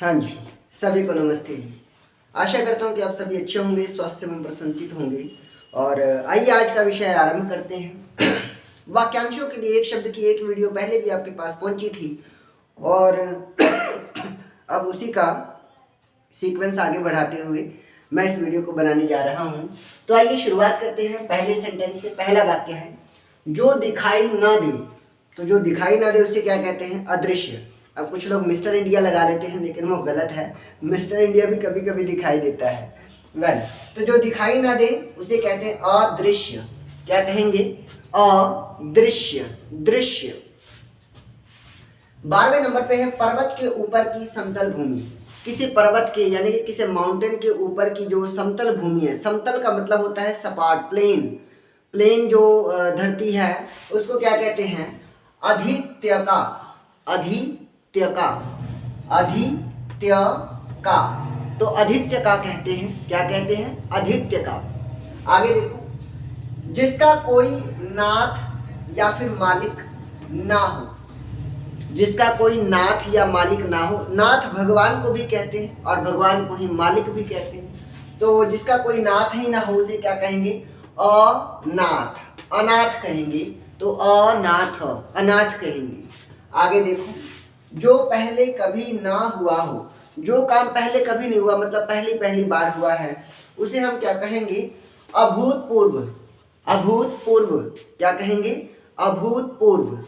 हाँ जी, सभी को नमस्ते जी। आशा करता हूँ कि आप सभी अच्छे होंगे, स्वस्थ एवं प्रसन्नचित होंगे। और आइए आज का विषय आरंभ करते हैं। वाक्यांशों के लिए एक शब्द की एक वीडियो पहले भी आपके पास पहुंची थी और अब उसी का सीक्वेंस आगे बढ़ाते हुए मैं इस वीडियो को बनाने जा रहा हूँ। तो आइए शुरुआत करते हैं पहले सेंटेंस से। पहला वाक्य है जो दिखाई ना दे। तो जो दिखाई ना दे उसे क्या कहते हैं? अदृश्य। अब कुछ लोग मिस्टर इंडिया लगा लेते हैं लेकिन वो गलत है। मिस्टर इंडिया भी कभी कभी दिखाई देता है। वेल, तो जो दिखाई ना दे उसे कहते हैं अदृश्य। क्या कहेंगे? अदृश्य, दृश्य। 12वें नंबर पे है पर्वत के ऊपर की समतल भूमि। किसी पर्वत के यानी कि किसी माउंटेन के ऊपर की जो समतल भूमि है, समतल का मतलब होता है सपाट, प्लेन। प्लेन जो धरती है उसको क्या कहते हैं? अधित्यका, अधित्यका, अधित्यका। तो अधित्यका कहते हैं। क्या कहते हैं? अधित्यका। आगे देखो, जिसका कोई नाथ या फिर मालिक ना हो। जिसका कोई नाथ या मालिक ना हो। नाथ भगवान को भी कहते हैं और भगवान को ही मालिक भी कहते हैं। तो जिसका कोई नाथ ही ना हो उसे क्या कहेंगे? अनाथ, अनाथ कहेंगे। तो अनाथ, अनाथ कहेंगे। आगे देखो, जो पहले कभी ना हुआ हो। जो काम पहले कभी नहीं हुआ मतलब पहली पहली बार हुआ है उसे हम क्या कहेंगे? अभूतपूर्व, अभूतपूर्व। क्या कहेंगे? अभूतपूर्व।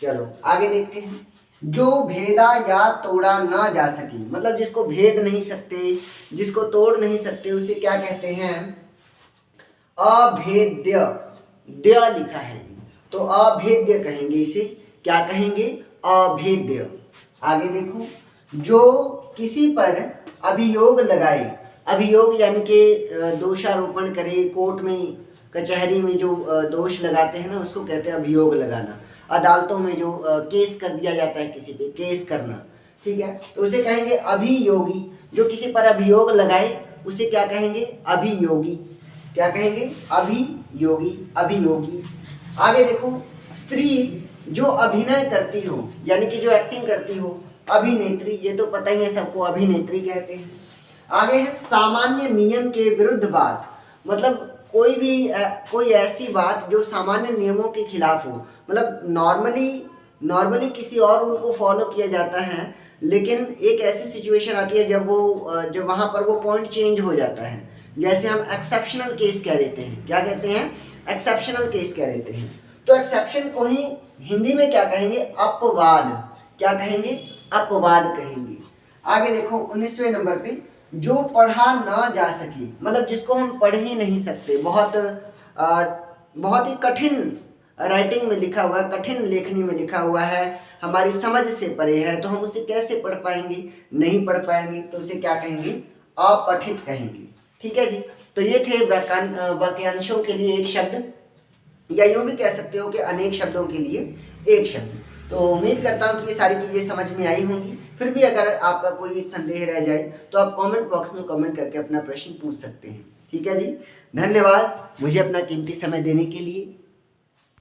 चलो आगे देखते हैं। जो भेदा या तोड़ा ना जा सके, मतलब जिसको भेद नहीं सकते, जिसको तोड़ नहीं सकते उसे क्या कहते हैं? अभेद्य, द्य लिखा है तो अभेद्य कहेंगे इसे। क्या कहेंगे? अभेद्य। आगे देखो, जो किसी पर अभियोग लगाए। अभियोग यानी कि दोषारोपण करे, कोर्ट में कचहरी में जो दोष लगाते हैं ना उसको कहते हैं अभियोग लगाना। अदालतों में जो केस कर दिया जाता है किसी पे, केस करना, ठीक है, तो उसे कहेंगे अभियोगी। जो किसी पर अभियोग लगाए उसे क्या कहेंगे? अभियोगी। क्या कहेंगे? अभियोगी, अभियोगी। आगे देखो, स्त्री जो अभिनय करती हो यानी कि जो एक्टिंग करती हो, अभिनेत्री। ये तो पता ही है सबको, अभिनेत्री कहते हैं। आगे है सामान्य नियम के विरुद्ध बात। मतलब कोई भी कोई ऐसी बात जो सामान्य नियमों के खिलाफ हो। मतलब नॉर्मली किसी और रूल को फॉलो किया जाता है लेकिन एक ऐसी सिचुएशन आती है जब वहाँ पर वो पॉइंट चेंज हो जाता है। जैसे हम एक्सेप्शनल केस कह देते हैं। क्या कहते हैं? एक्सेप्शनल केस कह देते हैं। तो एक्सेप्शन को ही हिंदी में क्या कहेंगे? अपवाद। क्या कहेंगे? अपवाद कहेंगे। आगे देखो 19वें नंबर पे, जो पढ़ा ना जा सके, मतलब जिसको हम पढ़ ही नहीं सकते। बहुत ही कठिन राइटिंग में लिखा हुआ है, कठिन लेखनी में लिखा हुआ है, हमारी समझ से परे है, तो हम उसे कैसे पढ़ पाएंगे? नहीं पढ़ पाएंगे, तो उसे क्या कहेंगे? अपठित कहेंगे। ठीक है जी। तो ये थे वाक्यांशों के लिए एक शब्द, या यूं भी कह सकते हो कि अनेक शब्दों के लिए एक शब्द। तो उम्मीद करता हूँ कि ये सारी चीज़ें समझ में आई होंगी। फिर भी अगर आपका कोई संदेह रह जाए तो आप कमेंट बॉक्स में कमेंट करके अपना प्रश्न पूछ सकते हैं। ठीक है जी। धन्यवाद मुझे अपना कीमती समय देने के लिए।